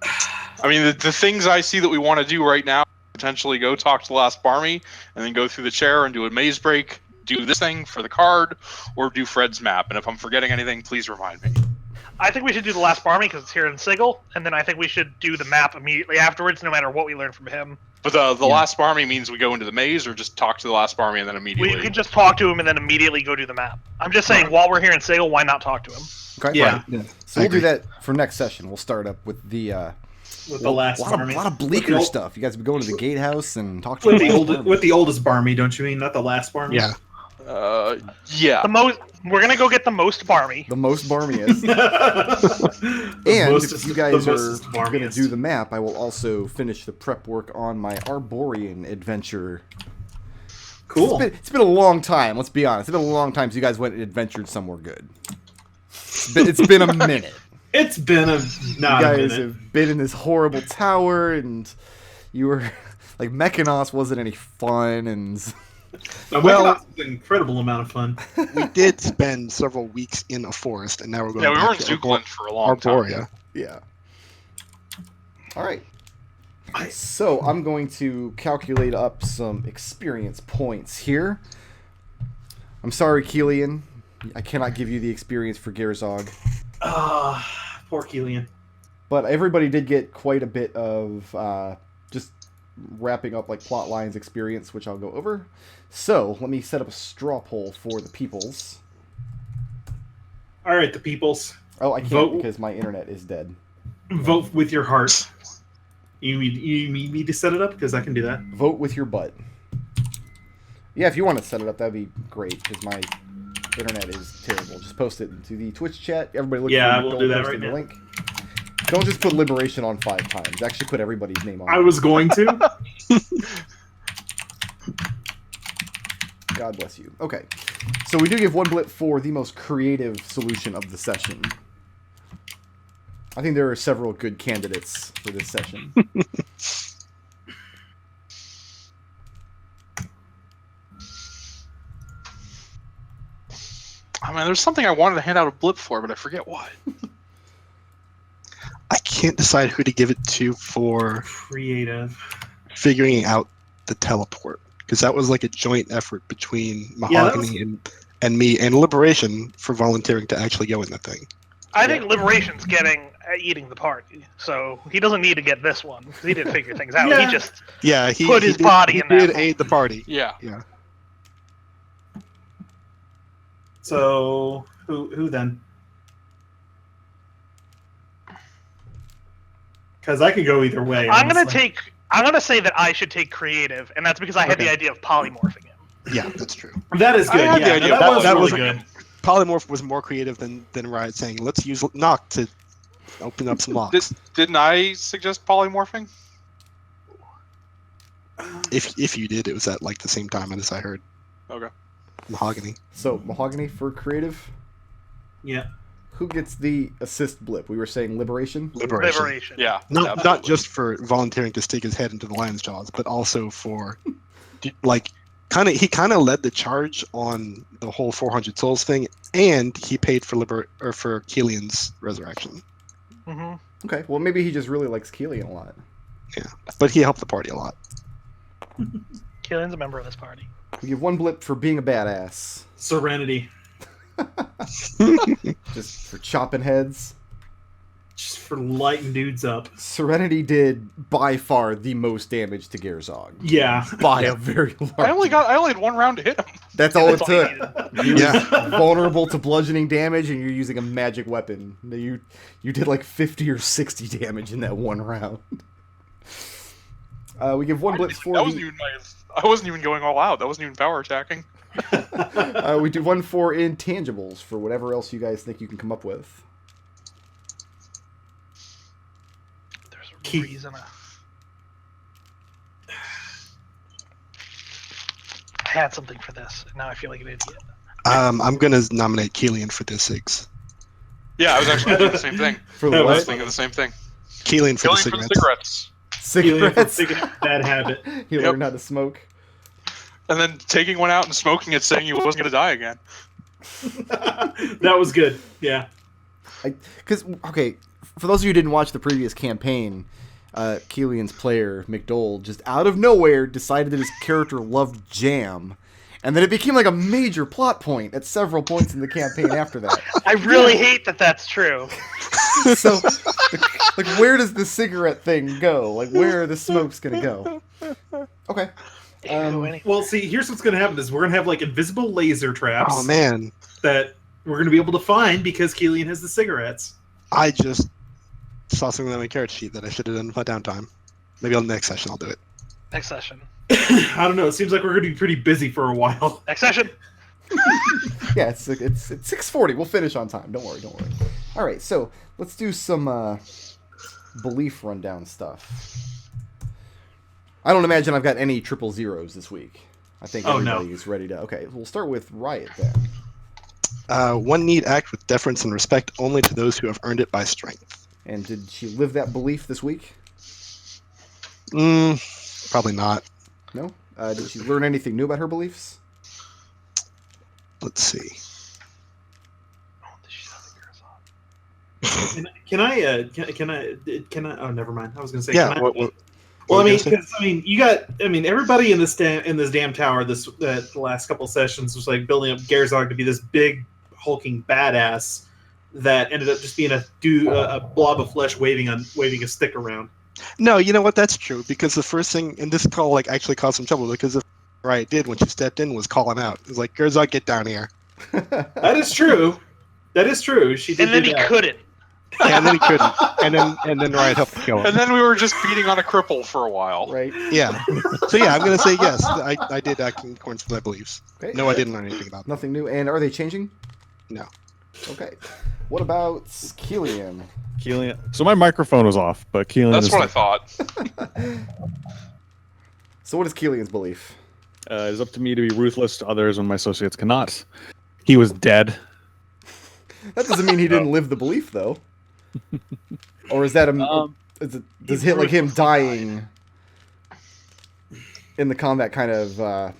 I mean, the things I see that we want to do right now, potentially go talk to the last Barmy, and then go through the chair and do a maze break, do this thing for the card, or do Fred's map. And if I'm forgetting anything, please remind me. I think we should do the last Barmy because it's here in Sigil, and then I think we should do the map immediately afterwards, no matter what we learn from him. But the last Barmy means we go into the maze, or just talk to the last Barmy and then immediately. We can just talk to him and then immediately go do the map. I'm just saying, while we're here in Sigil, why not talk to him? Okay. Yeah. So we'll do that for next session. We'll start up with the With the last a Barmy. lot of bleaker stuff. You guys have been going to the gatehouse and talk to With the the oldest Barmy, don't you mean? Not the last Barmy? Yeah. Yeah. We're gonna go get the most Barmy. the most barmiest. And if you guys are going to do the map, I will also finish the prep work on my Barbarian adventure. Cool. It's been a long time, let's be honest. It's been a long time since you guys went and adventured somewhere good. It's been a minute. It's been a You not a guys minute. have been in this horrible tower, and you were... Like, Mechanos wasn't any fun, and... No, Well- well, an incredible amount of fun. We did spend several weeks in a forest, and now we're going Yeah, we back were in to Zookland for a long time. Arborea. Yeah. All right. So I'm going to calculate up some experience points here. I'm sorry, Kelian. I cannot give you the experience for Gerzog. Poor Kelian. But everybody did get quite a bit of just wrapping up like plot lines experience, which I'll go over. So let me set up a straw poll for the peoples. All right, the peoples. Oh, I can't Vote. because my internet is dead. Vote with your heart. You need me to set it up? Because I can do that. Vote with your butt. Yeah, if you want to set it up, that'd be great, because my internet is terrible. Just post it into the Twitch chat. Everybody look Yeah, for we'll do that posting right the now. link. Don't just put Liberation on 5 times. Actually put everybody's name on I it. was going to. God bless you. Okay. So we do give 1 blip for the most creative solution of the session. I think there are several good candidates for this session. I mean, there's something I wanted to hand out a blip for, but I forget what. I can't decide who to give it to for Creative. figuring out the teleport, because that was like a joint effort between Yeah, that Mahogany and me and Liberation for volunteering to actually go in that thing. I think Liberation's eating the party, so he doesn't need to get this one because he didn't figure things out. Yeah. He just Yeah, he Put his did, body he in that did one. aid the party. Yeah. Yeah. So who then? Because I could go either way. I'm honestly. gonna say that I should take creative, and that's because I had the Okay. idea of polymorphing him. Yeah, that's true. That is good. I had the Yeah, idea no, of that was that really was- good. Polymorph was more creative than Riot saying, let's use Knock to open up some locks. Didn't I suggest polymorphing? If you did, it was at like the same time as I heard Okay. Mahogany. So Mahogany for creative. Yeah. Who gets the assist blip? We were saying liberation. Liberation. Yeah. Not absolutely. just for volunteering to stick his head into the lion's jaws, but also for like he kind of led the charge on the whole 400 souls thing, and he paid for for Kelian's resurrection. hmm Okay, well maybe he just really likes Kelian a lot. But he helped the party a lot. Kilian's a member of this party. We give one blip for being a badass, Serenity. just for chopping heads. Just for lighting dudes up. Serenity did by far the most damage to Gerzog. Yeah. By a very large. I only had one round to hit him. That's all it That's all you took. needed. He was Yeah. vulnerable to bludgeoning damage, and you're using a magic weapon. You did like 50 or 60 damage in that one round. We give one blitz for That wasn't even I wasn't even going all out. That wasn't even power attacking. we do one for intangibles for whatever else you guys think you can come up with. There's a Keep- reason. I had something for this, and now I feel like an idiot. I'm gonna nominate Kelian for this 6. Yeah, I was actually thinking the same thing. For Yeah, I the was what? thinking the same thing. Kelian for Killing the for the cigarettes. cigarettes. cigarettes. Bad habit. He Yep. learned how to smoke. And then taking one out and smoking it, saying he wasn't going to die again. That was good. Yeah. Because, okay, for those of you who didn't watch the previous campaign, Kelian's player, McDohl, just out of nowhere decided that his character loved jam. And then it became like a major plot point at several points in the campaign after that. I really hate that that's true. So, like, where does the cigarette thing go? Like, where are the smokes gonna go? Okay. It can go any- Well, see, here's what's going to happen is we're going to have like invisible laser traps Oh man, that we're going to be able to find because Kelian has the cigarettes. I just saw something on my carrot sheet that I should have done with my downtime. Maybe on the next session I'll do it. Next session. I don't know. It seems like we're going to be pretty busy for a while. Next session. Yeah, it's 6:40. We'll finish on time. Don't worry. All right, so let's do some belief rundown stuff. I don't imagine I've got any 000s this week. I think Oh, no. everybody's ready to. Okay, we'll start with Riot then. One need act with deference and respect only to those who have earned it by strength. And did she live that belief this week? Probably not. No. Did she learn anything new about her beliefs? Let's see. Oh, she's on the Gears on. Can I? Oh, never mind. I was going to say. Yeah. Can I, What well, were I you mean, gonna say? because you got. I mean, everybody in this damn tower. The last couple sessions was like building up Gerzog to be this big hulking badass that ended up just being a blob of flesh waving a stick around. No, you know what? That's true because the first thing, and this call like actually caused some trouble because the Riot did when she stepped in was call him out. It was like, Gerzog, get down here. That is true. That is true. She did. And then do he that. couldn't. And then he couldn't. And then Riot helped kill him. And then we were just beating on a cripple for a while. Right. Yeah. So yeah, I'm gonna say yes. I did act in accordance with my beliefs. Okay. No, I didn't learn anything about them. Nothing new. And are they changing? No. Okay. What about Kelian? Kelian. So my microphone was off, but Kelian That's is, what I thought. So what is Kelian's belief? It is up to me to be ruthless to others when my associates cannot. He was dead. That doesn't mean he didn't live the belief, though. Or is that does hit like him dying in the combat kind of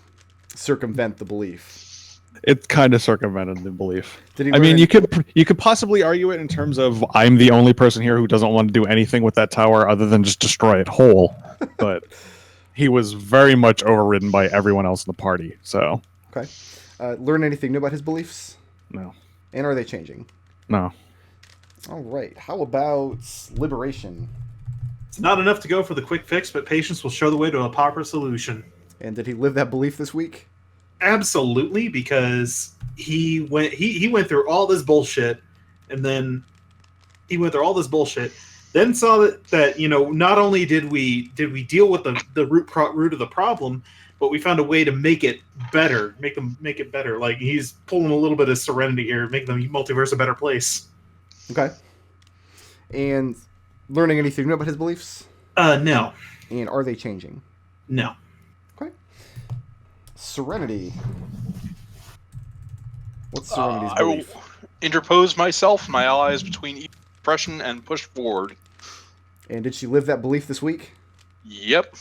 circumvent the belief? It kind of circumvented the belief. Did he? I mean, you could possibly argue it in terms of I'm the only person here who doesn't want to do anything with that tower other than just destroy it whole. But he was very much overridden by everyone else in the party. So Okay. Learn anything new about his beliefs? no, And are they changing? no. All right. How about liberation? It's not enough to go for the quick fix, but patience will show the way to a proper solution. And did he live that belief this week? Absolutely, because he went through all this bullshit, and then then saw that not only did we deal with the root of the problem, but we found a way to make it better, make it better. Like, he's pulling a little bit of Serenity here, making the multiverse a better place. Okay. And learning anything new about his beliefs? No. And are they changing? No. Okay. Serenity. What's Serenity's belief? I will interpose myself, my allies, between oppression and push forward. And did she live that belief this week? Yep.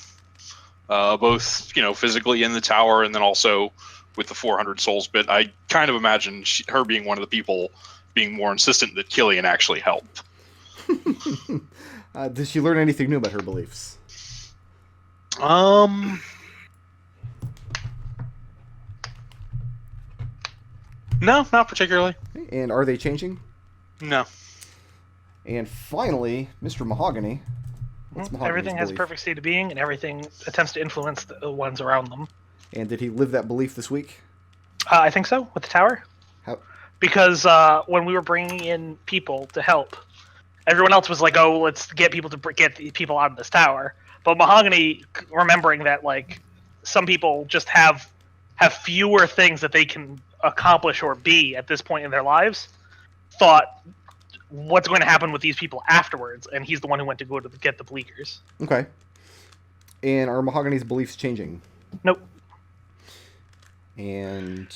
Both, physically in the tower, and then also with the 400 souls bit. I kind of imagine her being one of the people being more insistent that Kelian actually helped. Did she learn anything new about her beliefs? No, not particularly. And are they changing? No. And finally, Mr. Mahogany. What's Mahogany's Everything has a belief? perfect state of being, and everything attempts to influence the ones around them. And did he live that belief this week? I think so, with the tower. How? Because when we were bringing in people to help, everyone else was like, "Oh, let's get people to get the people out of this tower." But Mahogany, remembering that some people just have fewer things that they can accomplish or be at this point in their lives, thought, what's going to happen with these people afterwards? And he's the one who went to go to get the Bleakers. Okay. And are Mahogany's beliefs changing? Nope. And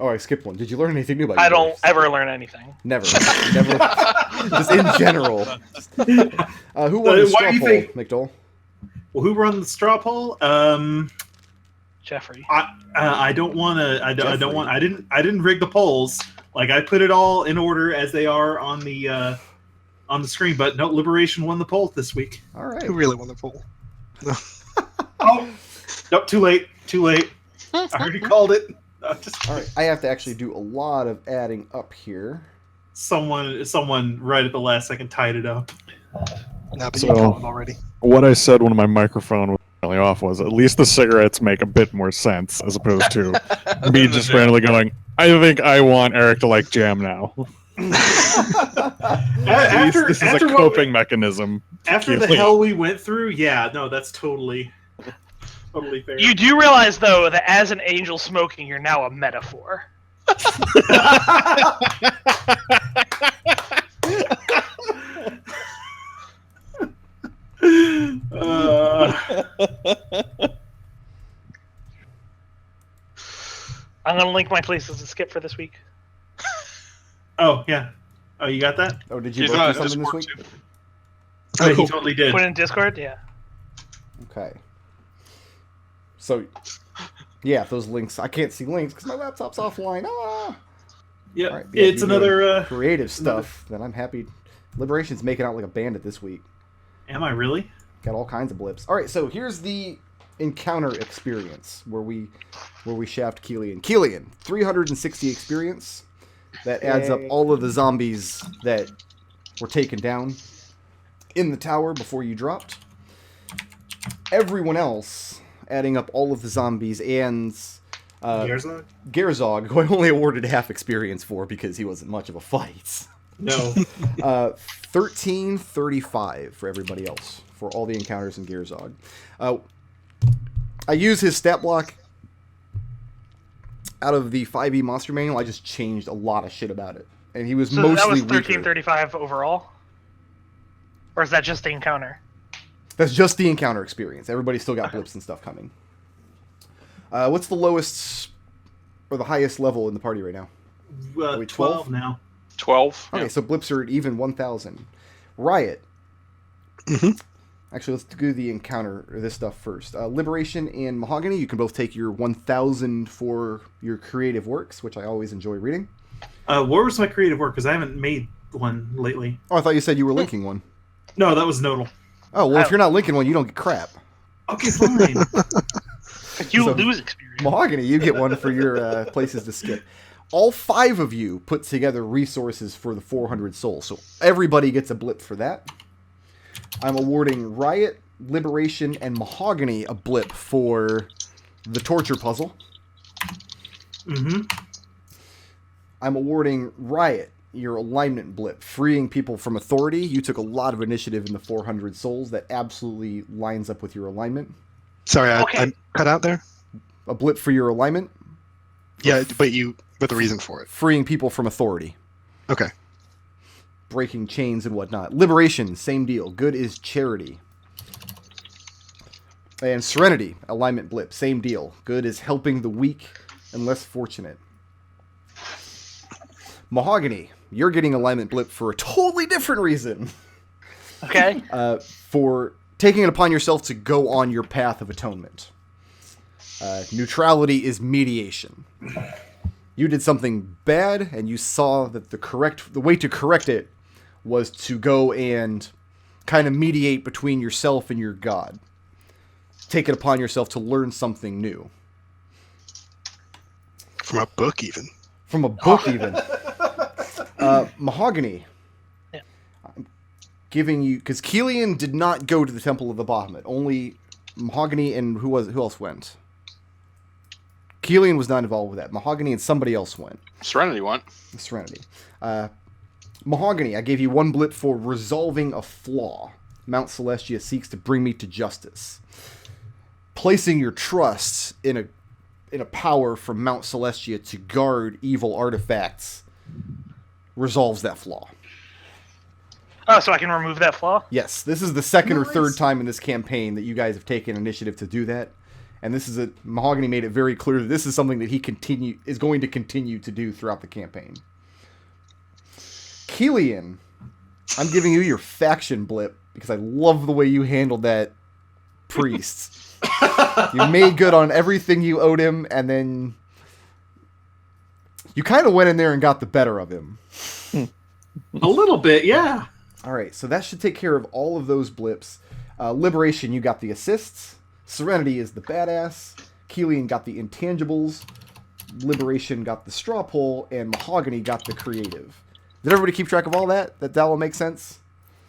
I skipped one. Did you learn anything new about? I your don't beliefs? ever learn anything. Never. Just in general. Who won the straw poll, McDohl? Well, who run the straw poll? Jeffrey. I don't want to. I don't want. I didn't rig the polls. Like, I put it all in order as they are on the screen. But no, Liberation won the poll this week. All right. Who really won the poll? Oh, nope. Too late. I already called it. All right. I have to actually do a lot of adding up here. Someone right at the last second tied it up. No, but So- you called it already. What I said when my microphone was finally off was, at least the cigarettes make a bit more sense, as opposed to me just randomly going, I think I want Eric to like jam now. At least this is a coping mechanism. After the Kelian. hell we went through, yeah, no, that's totally fair. You do realize, though, that as an angel smoking, you're now a metaphor. I'm going to link my places to skip for this week. Oh, yeah. Oh, you got that? Oh, did you He's both on do something this Discord, week? too. Oh, he totally did. Put it in Discord? Yeah. Okay. So, yeah, those links. I can't see links because my laptop's offline. Yeah, All right, yeah, it's you're doing another. creative stuff. Then I'm happy. Liberation's making out like a bandit this week. Am I really? Got all kinds of blips. All right, so here's the encounter experience where we shaft Kelian. Kelian, 360 experience. That adds up all of the zombies that were taken down in the tower before you dropped. Everyone else, adding up all of the zombies and Gerzog, who I only awarded half experience for because he wasn't much of a fight. No. 1335 for everybody else, for all the encounters in Gerzog. I use his stat block out of the 5e monster manual. I just changed a lot of shit about it. And he was So mostly that was weaker. 1335 overall? Or is that just the encounter? That's just the encounter experience. Everybody's still got blips and stuff coming. What's the lowest or the highest level in the party right now? Are we 12 now. 12. Okay, so blips are at even 1,000. Riot. Mhm. Actually, let's do the encounter, or this stuff first. Liberation and Mahogany, you can both take your 1,000 for your creative works, which I always enjoy reading. Where was my creative work? Because I haven't made one lately. Oh, I thought you said you were linking one. No, that was Nodal. Oh, well, if you're not linking one, you don't get crap. Okay, fine. You So- lose experience. Mahogany, you get one for your places to skip. All 5 of you put together resources for the 400 souls, so everybody gets a blip for that. I'm awarding Riot, Liberation, and Mahogany a blip for the torture puzzle. Mm-hmm. I'm awarding Riot your alignment blip, freeing people from authority. You took a lot of initiative in the 400 souls. That absolutely lines up with your alignment. Sorry, Okay. I cut out there. A blip for your alignment, Yeah, but the reason for it. freeing people from authority, Okay. breaking chains and whatnot. Liberation, same deal. Good is charity. And Serenity, alignment blip, same deal. Good is helping the weak and less fortunate. Mahogany, you're getting alignment blip for a totally different reason. Okay. For taking it upon yourself to go on your path of atonement. Neutrality is mediation. You did something bad, and you saw that the way to correct it was to go and kind of mediate between yourself and your god. Take it upon yourself to learn something new. From a book, even. From a book, even. Mahogany. Yeah. I'm giving you... Because Kelian did not go to the Temple of the Bahamut. Only Mahogany and who else went? Kelian was not involved with that. Mahogany and somebody else went. Serenity went. Serenity. Mahogany, I gave you one blip for resolving a flaw. Mount Celestia seeks to bring me to justice. Placing your trust in a power from Mount Celestia to guard evil artifacts resolves that flaw. Oh, so I can remove that flaw? Yes, this is the second or Nice. third time in this campaign that you guys have taken initiative to do that. And Mahogany made it very clear that this is something that he is going to continue to do throughout the campaign. Kelian, I'm giving you your faction blip because I love the way you handled that priest. You made good on everything you owed him, and then you kind of went in there and got the better of him. A little bit, yeah. All right, so that should take care of all of those blips. Liberation, you got the assists. Serenity is the badass. Kelian got the intangibles. Liberation got the straw poll, and Mahogany got the creative. Did everybody keep track of all that? That will make sense?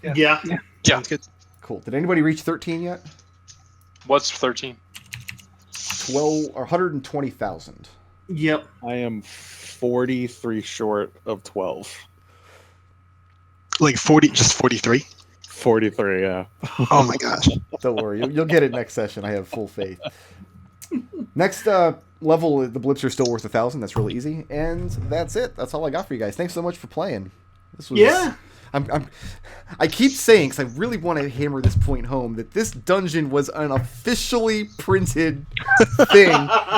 Yeah. Sounds good. Cool. Did anybody reach 13 yet? What's 13? 120,000. Yep. I am 43 short of 12. Like 40, just 43? 43, yeah. Oh my gosh. Don't worry. You'll get it next session. I have full faith. Next level, the blips are still worth 1,000. That's really easy. And that's it. That's all I got for you guys. Thanks so much for playing. This was... Yeah. I keep saying, because I really want to hammer this point home, that this dungeon was an officially printed thing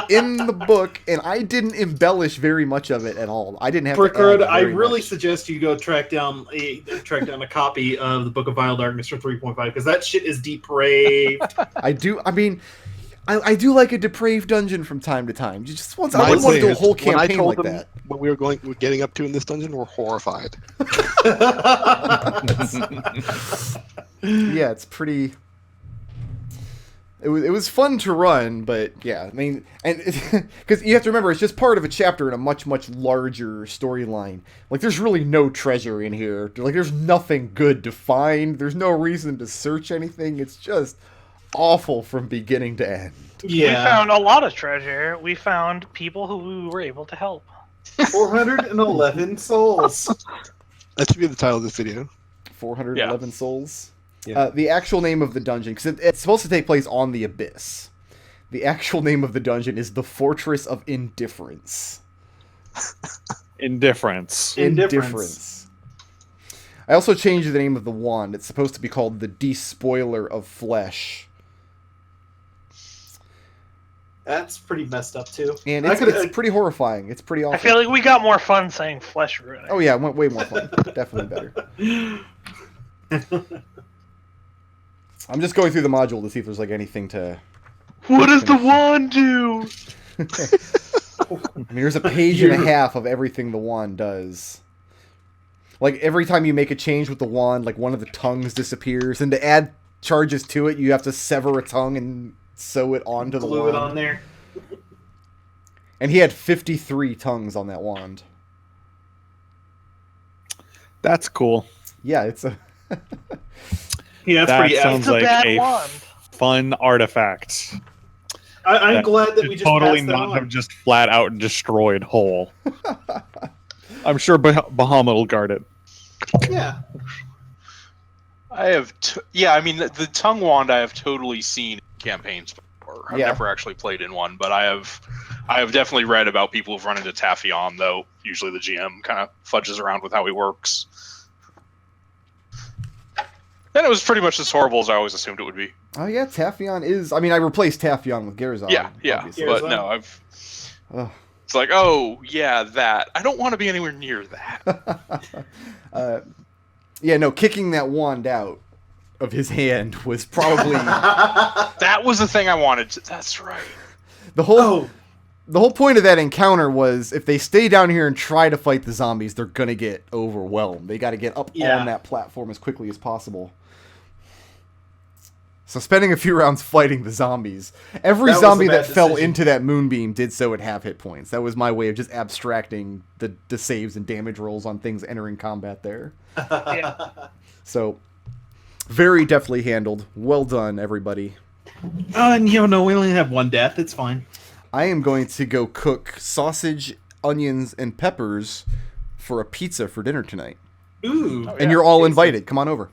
in the book, and I didn't embellish very much of it at all. I didn't have to Brickard, add I very really much. suggest you go track down a copy of the Book of Vile Darkness for 3.5 because that shit is depraved. I do like a depraved dungeon from time to time. You just once I My wouldn't want to do a players, whole when I campaign told like them that. what we're getting up to in this dungeon, were horrified. Yeah, it's pretty. It was fun to run, but yeah, I mean, and because you have to remember, it's just part of a chapter in a much larger storyline. Like, there's really no treasure in here. Like, there's nothing good to find. There's no reason to search anything. It's just awful from beginning to end. We Yeah. found a lot of treasure. We found people who we were able to help. 411 souls. That should be the title of this video. 411 souls. Yeah. The actual name of the dungeon, because it's supposed to take place on the Abyss. The actual name of the dungeon is the Fortress of Indifference. Indifference. Indifference. I also changed the name of the wand. It's supposed to be called the Despoiler of Flesh. That's pretty messed up too. And I it's, could- it's pretty horrifying. It's pretty awful. I feel like we got more fun saying flesh ruining. Oh yeah, it went way more fun. Definitely better. I'm just going through the module to see if there's like anything to... What does the wand do? I mean, there's a page and a half of everything the wand does. Like, every time you make a change with the wand, like, one of the tongues disappears. And to add charges to it, you have to sever a tongue and sew it onto the Glue wand. it on there. And he had 53 tongues on that wand. That's cool. Yeah, it's a... Yeah, that's That pretty sounds It's a like bad a wand. fun artifact. I'm glad that we just totally passed that not on. have just flat out destroyed whole. I'm sure Bahamut will guard it. Yeah. I have, I mean, the tongue wand I have totally seen in campaigns before. I've Yeah. never actually played in one, but I have definitely read about people who've run into Taffion, though usually the GM kind of fudges around with how he works. And it was pretty much as horrible as I always assumed it would be. Oh yeah, Taffion is. I mean, I replaced Taffion with Garzon. Yeah, obviously. but Garzon. no, Ugh. it's like, oh, yeah, that. I don't want to be anywhere near that. Yeah, no, kicking that wand out of his hand was probably That was the thing I wanted to, that's right. the whole. Oh, The whole point of that encounter was if they stay down here and try to fight the zombies, they're gonna get overwhelmed. They got to get up Yeah. on that platform as quickly as possible. So spending a few rounds fighting the zombies. Every That was zombie a bad that fell decision. into that moonbeam did so at half hit points. That was my way of just abstracting the saves and damage rolls on things entering combat there. Yeah. So very deftly handled. Well done, everybody. and no, we only have one death. It's fine. I am going to go cook sausage, onions, and peppers for a pizza for dinner tonight. Ooh. And you're all invited. Come on over.